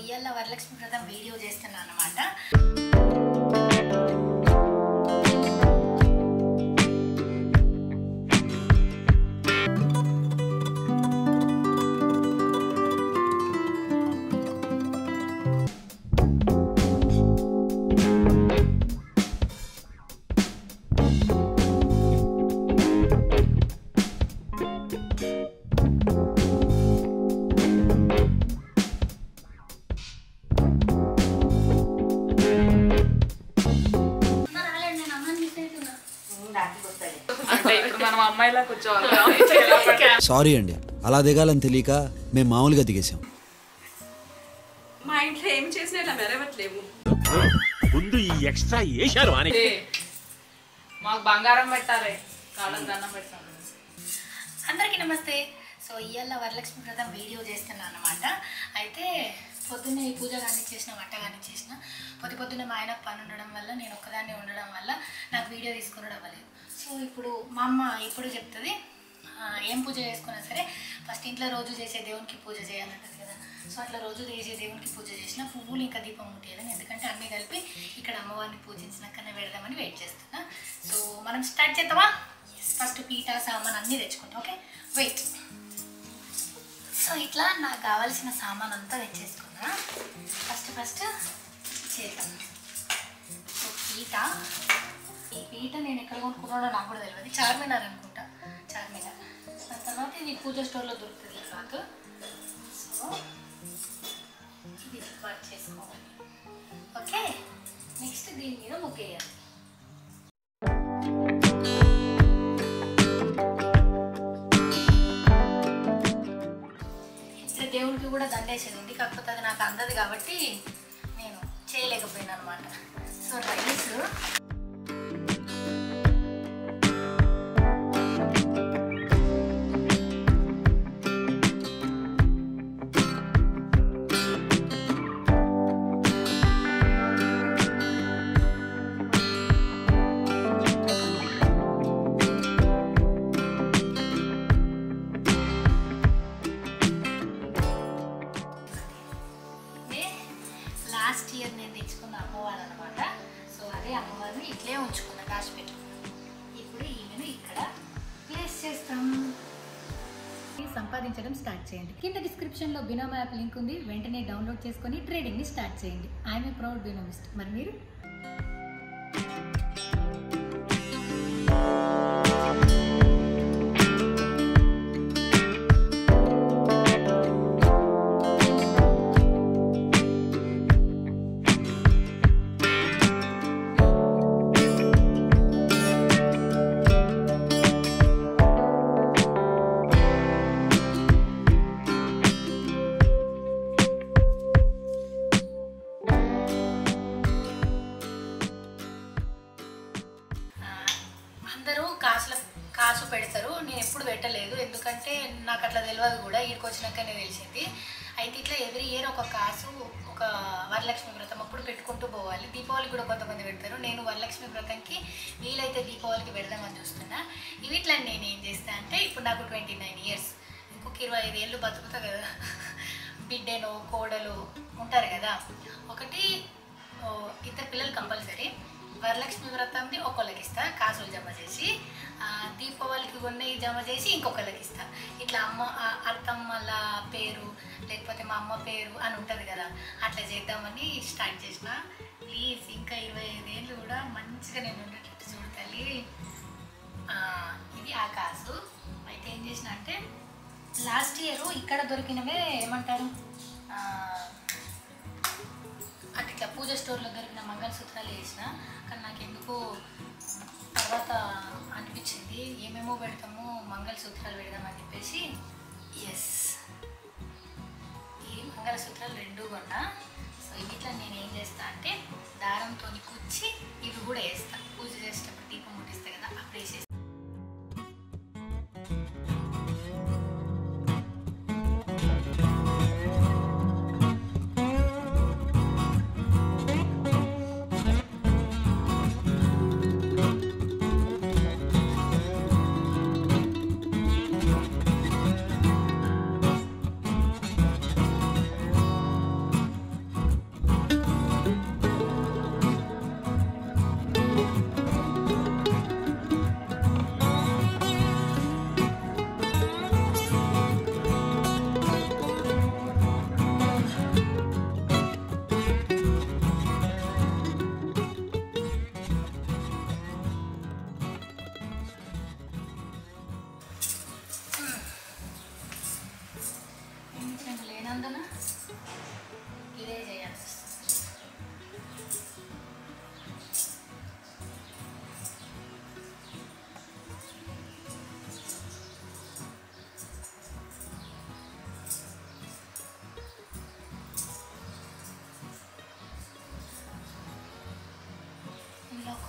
ఇయ్యాల వరలక్ష్మి వ్రతం వీడియో చేస్తున్నాను అన్నమాట. సారీ అండి, అలా దిగాలని తెలియక మేము మామూలుగా దిగేసాం. మా ఇంట్లో ఏం చేసినా ఇలా మెరవట్లేవు. ముందు ఈ ఎక్స్ట్రా వేశారు అని మాకు బంగారం పెట్టాలి, కాళ్ళకు దండం పెట్టాలి. అందరికీ నమస్తే. సో ఇయ్యాల వరలక్ష్మి వ్రతం వీడియో చేస్తున్నాను అన్నమాట. అయితే పొద్దున్నే ఈ పూజ కానీ చేసిన, వంట కానీ చేసిన, పొద్దున్నే మా ఆయనకు పని ఉండడం వల్ల, నేను ఒక్కదాన్ని ఉండడం వల్ల నాకు వీడియో తీసుకునడం అవ్వలేదు. సో ఇప్పుడు మా అమ్మ ఎప్పుడు చెప్తుంది, ఏం పూజ చేసుకున్నా సరే ఫస్ట్ ఇంట్లో రోజు చేసే దేవునికి పూజ చేయాలంటది కదా. సో అట్లా రోజు చేసే దేవునికి పూజ చేసిన పువ్వులు ఇంకా దీపం ముట్టియాలని, ఎందుకంటే అన్నీ కలిపి ఇక్కడ అమ్మవారిని పూజించినాకనే పెడదామని వెయిట్ చేస్తున్నా. సో మనం స్టార్ట్ చేద్దామా? ఫస్ట్ పీట సామాన్ అన్నీ తెచ్చుకుంటాం. Okay, wait. సో ఇట్లా నాకు కావాల్సిన సామాన్ అంతా తెచ్చేసుకున్నా. ఫస్ట్ చేద్దాం. సో ఈ పీట నేను ఎక్కడ కొనుక్కున్నాడో నాకు కూడా తెలియదు, చార్మినార్ అనుకుంటా, చార్మినార్. దాని తర్వాత ఇది పూజ స్టోర్లో దొరుకుతుంది నాకు. సో ఇది వర్క్ చేసుకోవాలి. ఓకే, నెక్స్ట్ దీని మీద ముగ్గేయాలి. ఇక్కడ దేవునికి కూడా దండేసేది ఉంది, కాకపోతే అది నాకు అందదు కాబట్టి నేను చేయలేకపోయినా అనమాట. సో రైస్ లాస్ట్ ఇయర్ నేను తెచ్చుకున్న అమ్మవారు అనమాట. సో అదే అమ్మవారిని ఇట్లే ఉంచుకున్న, దాచి పెట్టుకున్నాను. ఇప్పుడు ఈమెను ఇక్కడ ప్లేస్ చేస్తాం. సంపాదించడం స్టార్ట్ చేయండి. కింద డిస్క్రిప్షన్లో బినోమ్ యాప్ లింక్ ఉంది, వెంటనే డౌన్లోడ్ చేసుకొని ట్రేడింగ్ని స్టార్ట్ చేయండి. I'm a proud బినోమిస్ట్. మరి మీరు? అందరూ కాసు పెడతారు, నేను ఎప్పుడు పెట్టలేదు, ఎందుకంటే నాకు అట్లా తెలియదు కూడా, ఈడికి వచ్చినాకనే తెలిసింది. అయితే ఇట్లా ఎవ్రీ ఇయర్ ఒక కాసు, ఒక వరలక్ష్మి వ్రతం అప్పుడు పెట్టుకుంటూ పోవాలి. దీపావళికి కూడా కొంతమంది పెడతారు, నేను వరలక్ష్మి వ్రతంకి వీలైతే దీపావళికి పెడదామని చూస్తున్నా. ఇట్లా నేను ఏం చేస్తా అంటే, ఇప్పుడు నాకు 29 ఇయర్స్, ఇంకొక 25 ఏళ్ళు బతుకుతా కదా. బిడ్డను కోడలు ఉంటారు కదా, ఒకటి ఇద్దరు పిల్లలు కంపల్సరీ. వరలక్ష్మి వ్రతంని ఒకళ్ళకి ఇస్తా కాసులు జమ చేసి, దీపావళికి కొన్ని జమ చేసి ఇంకొకళ్ళకి ఇస్తా. ఇట్లా అత్తమ్మల పేరు లేకపోతే మా అమ్మ పేరు అని ఉంటుంది కదా, అట్లా చేద్దామని స్టార్ట్ చేసిన. ప్లీజ్ ఇంకా 25 ఏళ్ళు కూడా మంచిగా నేను ఉండేటట్టు చూడాలి. ఇది ఆ కాసు. అయితే ఏం చేసిన అంటే, లాస్ట్ ఇయర్ ఇక్కడ దొరికినవే ఏమంటారు, అంటే ఇట్లా పూజ స్టోర్లో దొరికిన మంగళసూత్రాలు వేసిన. కానీ నాకు ఎందుకు తర్వాత అనిపించింది, ఏమేమో పెడతాము, మంగళసూత్రాలు పెడదామని చెప్పేసి ఈ మంగళసూత్రాలు 2 కొన్నా. సో ఇట్లా నేను ఏం చేస్తా అంటే, దారంతో కుచ్చి ఇవి కూడా వేస్తా. పూజ చేసేటప్పుడు దీపం ముట్టిస్తా కదా, అప్పుడు వేసేస్తా.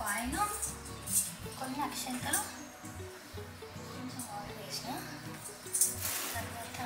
కాయిన్, కొన్ని అక్షంతలు, కొంచెం ఆయిల్ వేసిన తర్వాత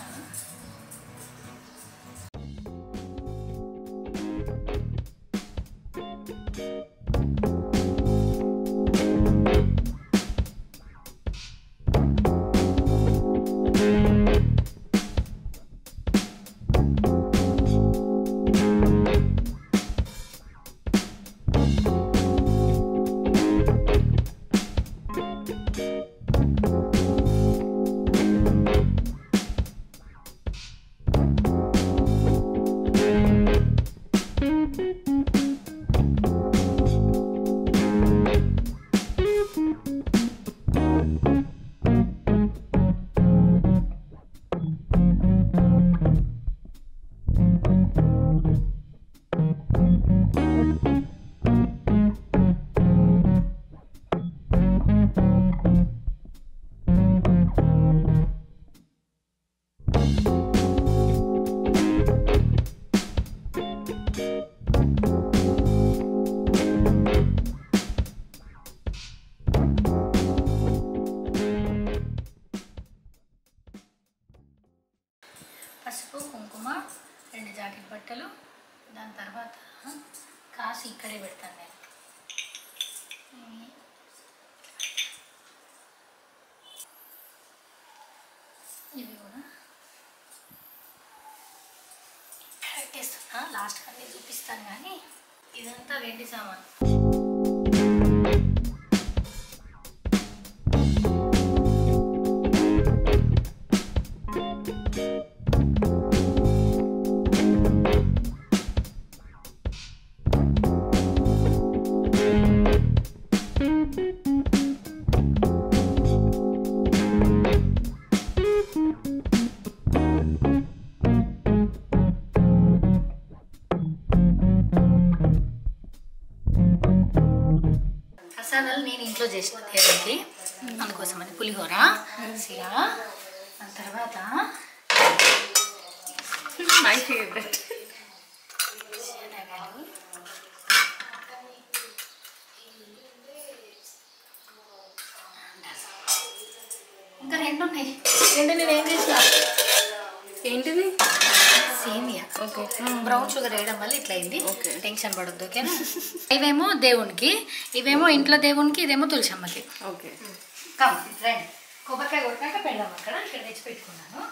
పసుపు, కుంకుమ, 2 జాకెట్ బట్టలు, దాని తర్వాత కాసు ఇక్కడే పెడతాను నేను. ఇవి కూడా పెట్టేస్తున్నా. లాస్ట్ అన్నీ చూపిస్తాను కానీ ఇదంతా వెండి సామాన్. ప్రసాదాలు నేను ఇంట్లో చేసిన దేవుడికి, అందుకోసమని పులిహోర, సిర, దాని తర్వాత మై ఫేవరెట్ శనగలు, ఇంకా 2 ఉన్నాయి. 2 నేను ఏం చేసిన ఏంటిది? సేమియా. ఓకే. బ్రౌన్ షుగర్ వేయడం వల్ల ఇట్లా అయింది. ఓకే. టెన్షన్ పడొద్దు, ఓకేనా? ఇవేమో దేవునికి, ఇవేమో ఇంట్లో దేవునికి, ఇదేమో తులసమ్మకి. ఓకే. కమ్ రండి, కొబ్బరికాయ కొట్టాక పెడదాం. అక్కడ ఇక్కడ తెచ్చి పెట్టుకున్నాను.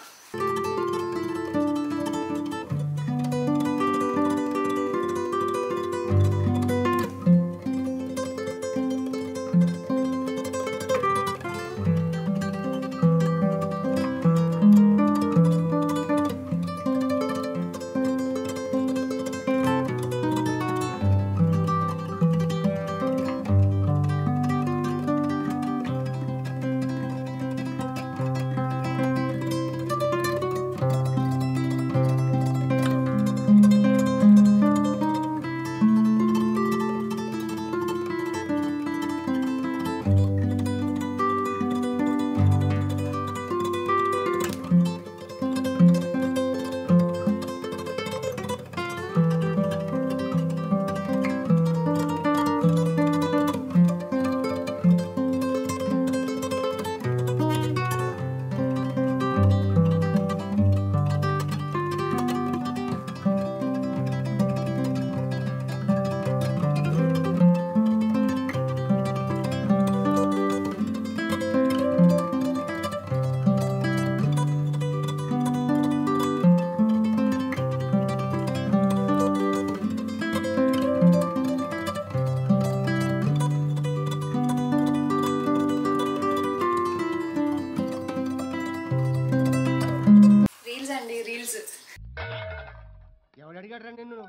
అడిగాడ్రా నిన్ను?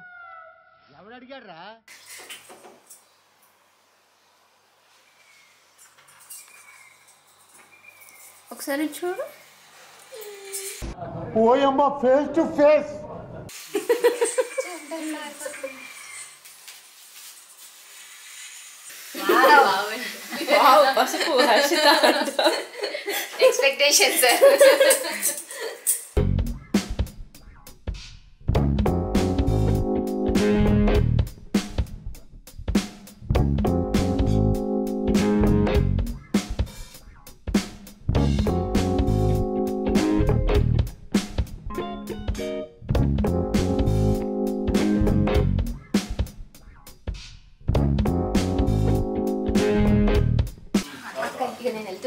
ఎవడు అడిగాడ్రా? ఒకసారి చూడు. ఓయమ్మ, ఫేస్ టు ఫేస్. పసుపు హర్షిత ఎక్స్పెక్టేషన్స్.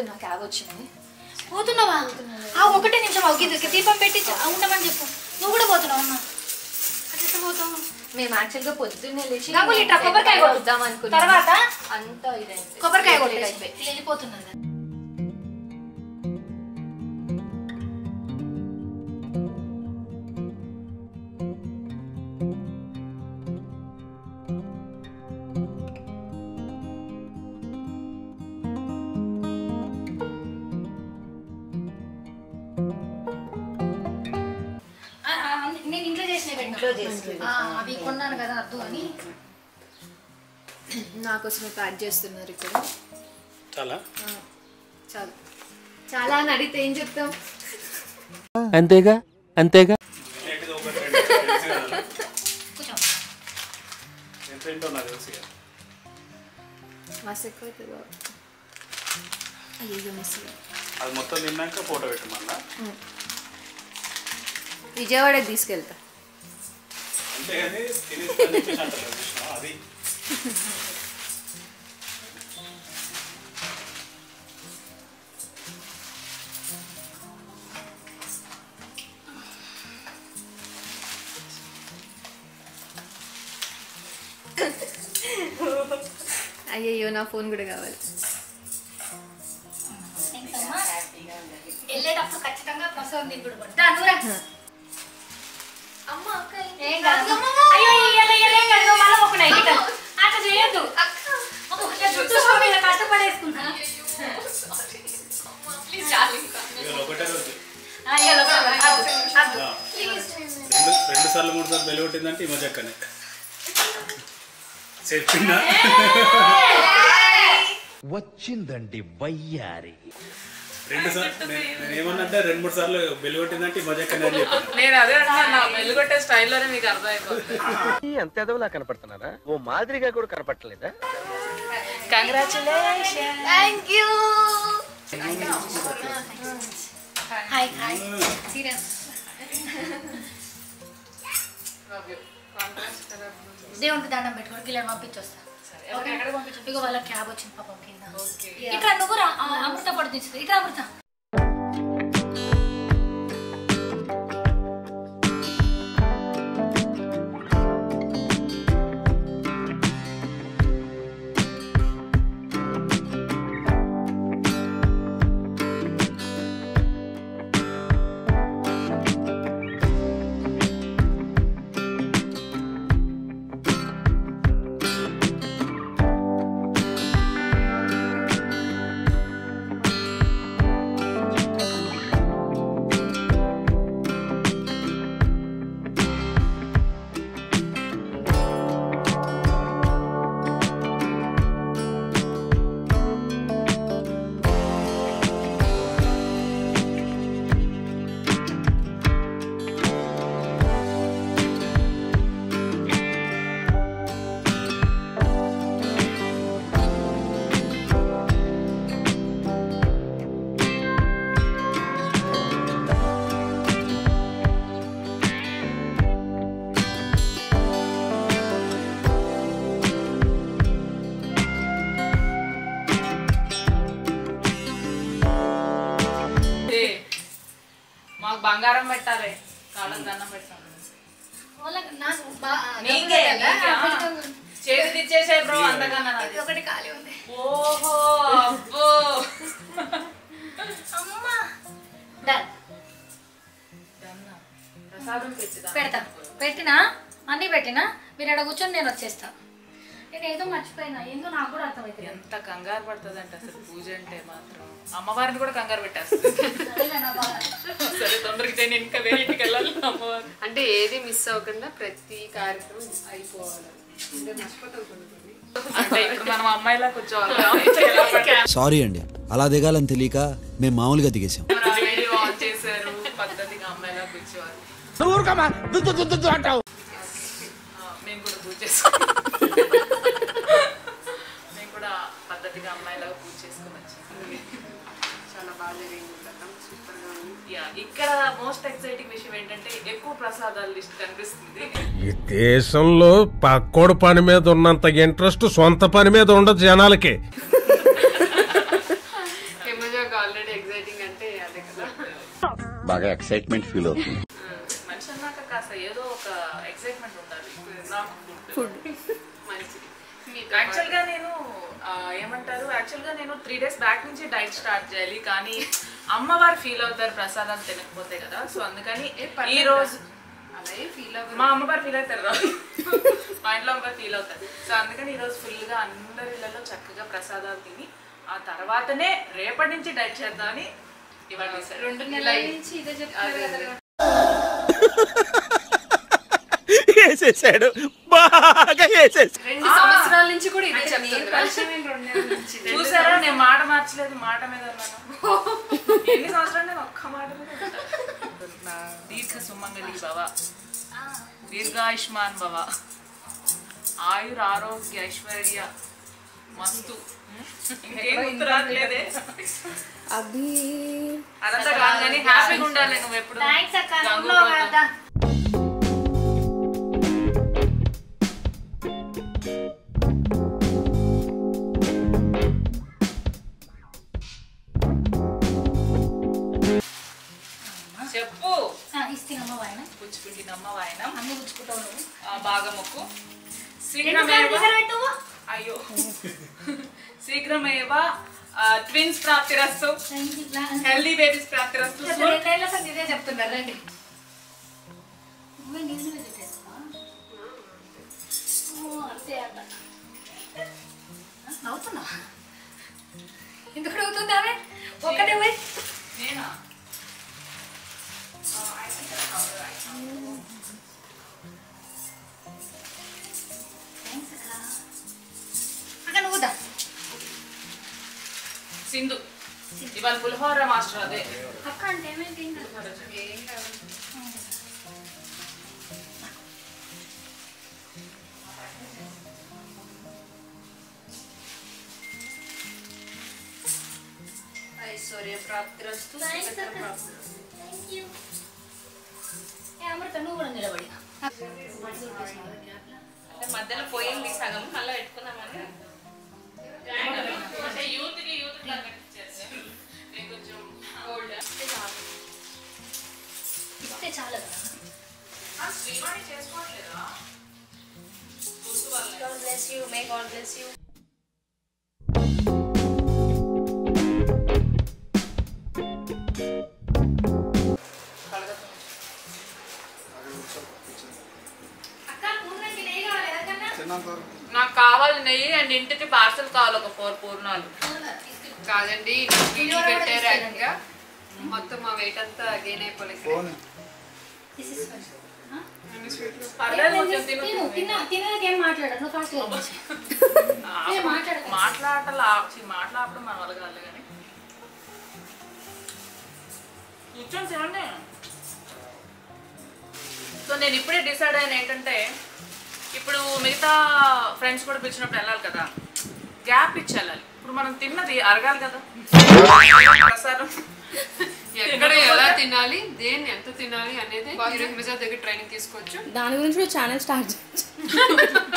పోతున్నా, క్యాబ్ వచ్చింది. పోతున్నావా? ఒకటే నిమిషం దీపం పెట్టి ఉండమని చెప్పు. నువ్వు కూడా పోతున్నావు అమ్మా? అట్లా పోతావు? మేము యాక్చువల్గా పొద్దున్నే లేచి కొబ్బరికాయ కొడుద్దాం అనుకున్నాం. తర్వాత అంతా ఇదైంది, కొబ్బరికాయ కొట్టేసి వెళ్ళిపోతున్నారు. నేను ఇంట్లో చేసిన అవి కొన్నాను కదా అద్దు అని నాకోసమే ప్యాక్ చేస్తున్నారు ఇక్కడ. చాలా చాలు చాలా అని అడిగితే ఏం చెప్తాం? అంతేగా అంతేగా. కూర్చో. మస్తు ఎక్కువ అవుతుంది బాబు. అయ్యో మిస్ అది మొత్తం తిన్నాక ఫోటో పెట్టమన్నా. విజయవాడకి తీసుకెళ్తా. అంతేగాని అది అయ్యయ్యో నా ఫోన్ కూడా కావాలి. వెళ్ళేటప్పుడు ఖచ్చితంగా ప్రసవం దిగుడు పడుతుంది. అట్లా చేయొద్దు. కష్టపడేసుకున్నా. రెండు సార్లు మూడు సార్లు బెల్లి కొట్టిందంటే ఈ మధ్య అక్కనే చెప్పిందా వచ్చిందండి వయ్యారి. రెండు సార్లు నేను ఏమన్నంటే 2-3 సార్లు బెల్లి కొట్టిందంటే ఈ మధ్య అక్కనే అని చెప్పాను. నేను అదే అంటున్నా, బెల్లు కొట్టే స్టైల్లోనే మీకు అర్థమైపోతుంది. ఎంత ఎదవలా కనపడుతున్నారా? ఓ మాదిరిగా కూడా కనపడలేదా? Congratulation. Thank you. Hi hi serious. దేవునికి దండం పెట్టుకోండి, పిల్లలు పంపించొస్తా. ఇక వాళ్ళ క్యాబ్ వచ్చింది పాపం కింద. ఇట్లా నువ్వు అమృత పడుతుంది. ఇట్లా అమృత. మాకు బంగారం పెట్టాలి, కాళ్ళకి దండం పెట్టాలి. చేతి ఇచ్చేసే బ్రో, అంతకన్నా ఒకటి ఖాళీ ఉంది. ఓహో అబ్బో అమ్మా డన్. ప్రసాదం పెడతా. పెట్టినా అన్నీ పెట్టినా మీరు ఎక్కడ కూర్చొని నేను వచ్చేస్తా. నేను ఏదో మర్చిపోయినా, ఏందో నాకు కూడా అర్థమవుతుంది. ఎంత కంగారు పడుతుంది అంటే అసలు పూజ అంటే మాత్రం అమ్మవారిని కూడా కంగారు పెట్టేస్తుంది. సరే తొందరగా నేను ఇంకా వేరే ఇంటికి వెళ్ళాలి. అమ్మవారు అంటే ఏది మిస్ అవ్వకుండా ప్రతి కార్యక్రమం అయిపోవాలి. అంటే ఇప్పుడు మనం అమ్మాయిలా కూర్చోవాలి. సారీ అండి, అలా దిగాలని తెలియక మేము మామూలుగా దిగేసాం. వీడియో ఆన్ చేశారు, పద్ధతిగా అమ్మాయిలా కూర్చోవాలి. మేము కూడా పూజ చేసుకున్నాం. మేము కూడా పద్ధతిగా అమ్మాయిలాగా పూజ చేసుకుని వచ్చాము. చాలా బాగా జరిగింది, సూపర్గా ఉంది. ఇక్కడ మోస్ట్ ఎక్సైటింగ్ విషయం ఏంటంటే ఎక్కువ ప్రసాదాల లిస్ట్ కనిపిస్తుంది. ఈ దేశంలో పక్కోడు పని మీద ఉన్నంత ఇంట్రెస్ట్ సొంత పని మీద ఉండదు జనాలకి. బాగా ఎక్సైట్మెంట్ ఫీల్ అవుతుంది. మనిషి అన్నాక కాస్త ఏదో ఒక ఎక్సైట్మెంట్ ఉండాలి. నాకు ఫుడ్ మంచిది. యాక్చువల్గా నేను యాక్చువల్గా నేను 3 days బ్యాక్ నుంచి డైట్ స్టార్ట్ చేయాలి, కానీ అమ్మవారు ఫీల్ అవుతారు ప్రసాదాలు తినకపోతే కదా. సో అందుకని ఈ రోజు మా అమ్మవారు ఫీల్ అవుతారు, మా ఇంట్లో అమ్మవారు ఫీల్ అవుతారు. సో అందుకని ఈరోజు ఫుల్గా అందరి ఇళ్ళలో చక్కగా ప్రసాదాలు తిని ఆ తర్వాతనే రేపటి నుంచి డైట్ చేద్దామని ఇవాళ 2 నెలల నుంచి ఇదే చెప్తారు. వేసేసాడు, బాగా వేసేసాడు. 2 సంవత్సరాల నుంచి కూడా ఇదే చెప్తారు. చూసారా, నేను మాట మార్చలేదు, మాట మీద ఉన్నాను. ఎన్ని సంవత్సరాలు నేను ఒక్క మాట మీద ఉంటాను. దీర్ఘ సుమంగళి భవ, దీర్ఘాయుష్మాన్ భవ, ఆయుర్ ఆరోగ్య ఐశ్వర్య మస్తు. ఇంకేం గుర్తు రాట్లేదే. అదంతా కాదు కానీ హ్యాపీగా ఉండాలి నువ్వు ఎప్పుడు. చెప్పు. ఇస్తేనమ్మ వాయనం, పుచ్చుకుంటున్నమ్మ వాయనం, అన్ని పుచ్చుకుంటావు నువ్వు. బాగా మొక్కు. అయ్యో శీఘ్రమేవ ట్విన్స్ ప్రాప్తిరస్తు, హెల్దీ బేబీస్ ప్రాప్తిరస్తు. ఇదే చెప్తున్నారు రండి. అంతే అంట. నవ్వుతున్నా ఎందుకు నవ్వుతుంది ఆమె? ఒక్కటే పోయి నేనా అక్క నువ్వుదా సింధు ఇవాళ పులిహోర మాస్టర్. అదే అక్క అంటే ఏమేంటి? ఐశ్వర్య ప్రాప్తిరస్తు. అమృత నువ్వు కూడా నిలబడి అంటే మధ్యలో పోయింది సగం, మళ్ళీ పెట్టుకున్నామని. ఇస్తే చాలా కదా. God bless you, may God bless you. నాకు కావాలి నెయ్యి అండ్ ఇంటికి పార్సల్ కావాలి ఒక 4 పూర్ణాలు. కాదండి పెట్టారు యాక్టివ్గా మొత్తం మా వెయిట్ అంతా గెయిన్ అయిపోలేదు. తినకేం మాట్లాడదు, నువ్వు ఫాస్ట్ మాట్లాడటం మన వల్ల కాదు కానీ కూర్చొని తినండి. సో నేను ఇప్పుడే డిసైడ్ అయిన ఏంటంటే, ఇప్పుడు మిగతా ఫ్రెండ్స్ కూడా పిలిచినప్పుడు వెళ్ళాలి కదా, గ్యాప్ ఇచ్చి వెళ్ళాలి. ఇప్పుడు మనం తిన్నది అరగాలి కదా ప్రసాదం. ఎక్కడ ఎలా తినాలి, దేన్ని ఎంత తినాలి అనేది మీరు హిమజా దగ్గర ట్రైనింగ్ తీసుకోవచ్చు. దాని గురించి కూడా ఛానల్ స్టార్ట్ చేయొచ్చు.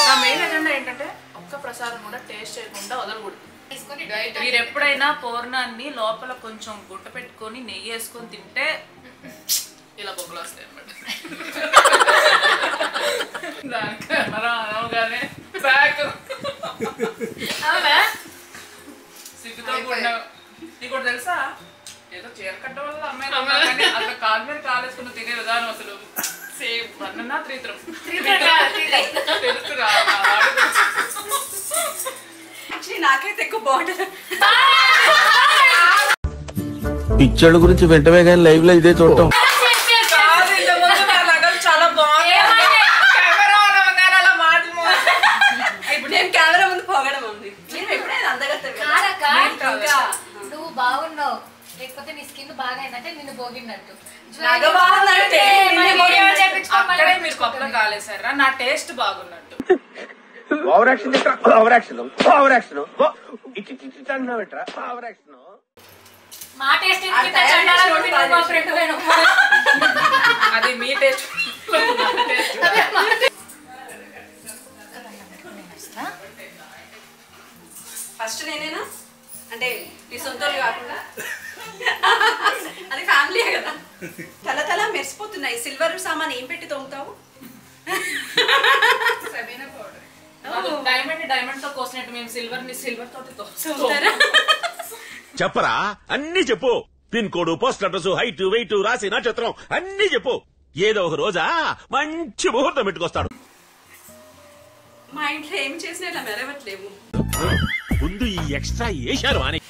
నా మెయిన్ ఎజెండా ఏంటంటే ఒక్క ప్రసాదం కూడా టేస్ట్ చేయకుండా వదలకూడదు. మీరు ఎప్పుడైనా పూర్ణాన్ని లోపల కొంచెం గుట్ట పెట్టుకొని నెయ్యి వేసుకొని తింటే ఇలా బొబ్బలు వస్తాయి అన్నమాట. దానికి మనం అనవగానే సిగ్గుతో కూడా. నీకు కూడా తెలుసా, ఏదో చీర కట్ట వల్ల అమ్మాయి అట్లా కాలు మీద కాలేసుకుని తినే విధానం అసలు సేమ్ వన్నా త్రిత్రం తెలుసురా. నాకైతే ఎక్కువ బాగుంటుంది. పిక్చర్ గురించి వెంటనే కానీ లైవ్ లో ఇదే చూడటం. చాలా బాగుంది. ఇప్పుడు నేను కెమెరా ముందు పోగడం ఉంది. నేను ఎప్పుడైనా అందగత్తా నువ్వు బాగున్నావు, లేకపోతే నీ స్కిన్ బాగా అయిందంటే నిన్ను పోగినట్టు. అక్కడే మీరు కొత్తగా కాలేసారా, నా టేస్ట్ బాగున్నట్టు. Over action over action over action ఇట్లా ఓవర్ యాక్షన్. మా టేస్ట్ అది మీ టేస్ట్. ఫస్ట్ నేనేనా అంటే నీ సొంతలు కాకుండా అది ఫ్యామిలీ కదా. తల తల మెరిసిపోతున్నాయి. సిల్వర్ సామాన్ ఏం పెట్టి తోముతావు? డైమండ్ తో కోసినట్టు మేము సిల్వర్ తోటి తోముతారా? చెప్పరా అన్ని చెప్పు. Pin code, post address, height, weight, రాసి నక్షత్రం అన్ని చెప్పు. ఏదో ఒక రోజా మంచి ముహూర్తం పెట్టుకొస్తాడు. మా ఇంట్లో ఏం చేసినా ఇలా మెరవట్లేవు. ముందు ఈ ఎక్స్ట్రా వేశారు అని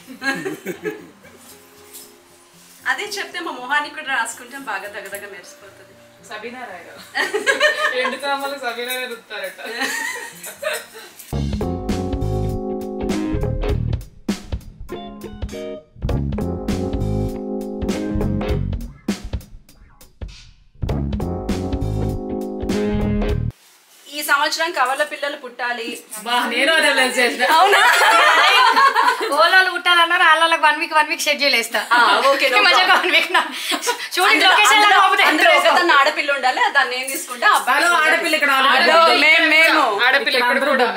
అదే చెప్తే మా మొహానికి కూడా రాసుకుంటాం, బాగా దగ్గర మెరిసిపోతుంది. సబీనా రాయ్ గారు ఎండు సామాన్లు సబీనా గారు రుత్తారట. ఈ సంవత్సరం కవల పిల్లలు పుట్టాలి. నేను అవునా? ఓలోళ్ళు పుట్టాలన్నారు, వాళ్ళకి 1 వీక్ షెడ్యూల్ వేస్తా. ఓకే, షూటింగ్ ఆడపిల్ల ఉండాలి, దాన్ని ఏం తీసుకుంటా ఆడపిల్ల ఇక్కడ మేము ఆడపిల్ల ఇక్కడ కూడా.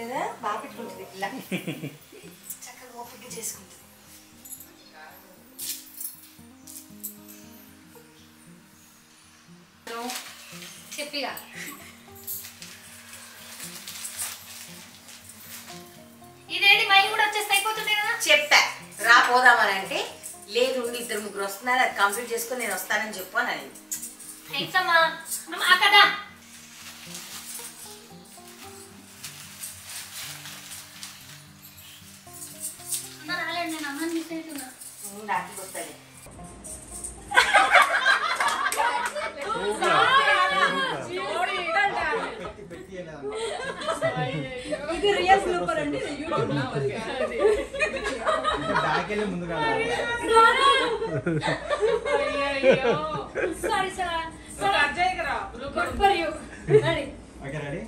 కదా బాగా పెట్టుకుంటుంది పిల్ల. చక్కగా ఓపిక చేసుకుంటుంది. చెప్పిగా ఇదేంటి మై కూడా వచ్చేస్తే అయిపోతుంది కదా. చెప్పా రా పోదామని అంటే లేదు ఉండి 2-3 వస్తున్నారు, అది కంప్లీట్ చేసుకొని నేను వస్తానని చెప్పు అని అని. ఎక్సమ్మా కదా రాలేదు, నేను అమ్మని మిస్ అవుతున్నా. డాక్టర్కి వస్తాడు. ఇది రియల్ సూపర్ అండి. Sorry sir, good for you. Ready? Okay ready.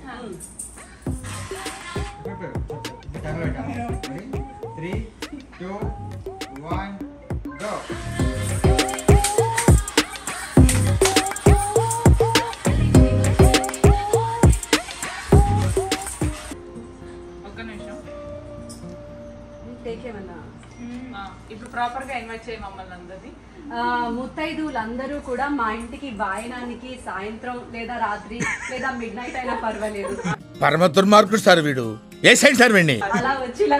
3, 2, 1 go. ఇప్పుడు ప్రాపర్ గా ఇన్వైట్ చేయ మమ్మల్ని అందరినీ. ముత్తైదువులందరూ కూడా మా ఇంటికి వాయనానికి సాయంత్రం లేదా రాత్రి లేదా మిడ్ నైట్ అయినా పర్వాలేదు, పరమ దుర్మార్గుడు సార్ వీడు. ఏ సైడ్ సార్ వీడిని అలా వచ్చి ఇలా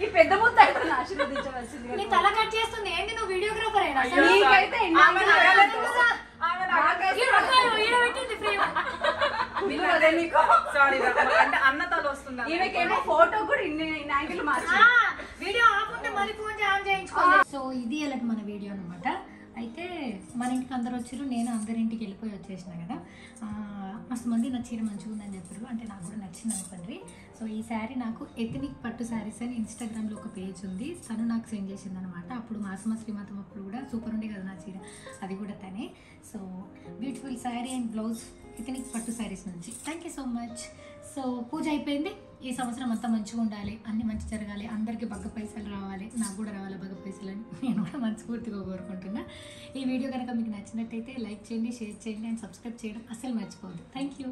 ఈ పెద్ద ముత్తైదువులను ఆశీర్వదించవలసింది. నీ తల కట్ చేస్తుంది ఏంటి? నువ్వు వీడియోగ్రాఫర్ అయినా? నీకైతే అన్న తల వస్తుంది. ఈమెకేమో ఫోటో కూడా ఇన్ని యాంగిల్ మార్చి వీడియో ఆఫ్ ఉంటే మళ్ళీ ఫోన్ ఆన్ చేయించుకోవాలి. సో ఇది అలాంటి మన వీడియో అనమాట. అయితే మన ఇంటికి అందరూ వచ్చారు, నేను అందరింటికి వెళ్ళిపోయి వచ్చేసిన కదా. మస్తు మంది నా చీర మంచిగా ఉందని చెప్పారు, అంటే నాకు కూడా నచ్చింది అనుకోండి. సో ఈ శారీ నాకు ఎథనిక్ పట్టు శారీస్ అని ఇన్స్టాగ్రామ్లో ఒక పేజ్ ఉంది, తను నాకు సెండ్ చేసింది అనమాట. అప్పుడు మాసమ శ్రీమతం అప్పుడు కూడా సూపర్ ఉండే కదా నా చీర, అది కూడా తనే. So beautiful sari and blouse ethnic పట్టు శారీస్ నుంచి. Thank you so much. So పూజ అయిపోయింది. ఈ సంవత్సరం అంతా మంచిగా ఉండాలి, అన్ని మంచి జరగాలి, అందరికీ బగ్గ పైసలు రావాలి, నాకు కూడా రావాలి బగ్గ పైసలు అని నేను కూడా మనస్ఫూర్తిగా కోరుకుంటున్నా. ఈ వీడియో కనుక మీకు నచ్చినట్టయితే లైక్ చేయండి, షేర్ చేయండి అండ్ సబ్స్క్రైబ్ చేయడం అస్సలు మర్చిపోవద్దు. Thank you.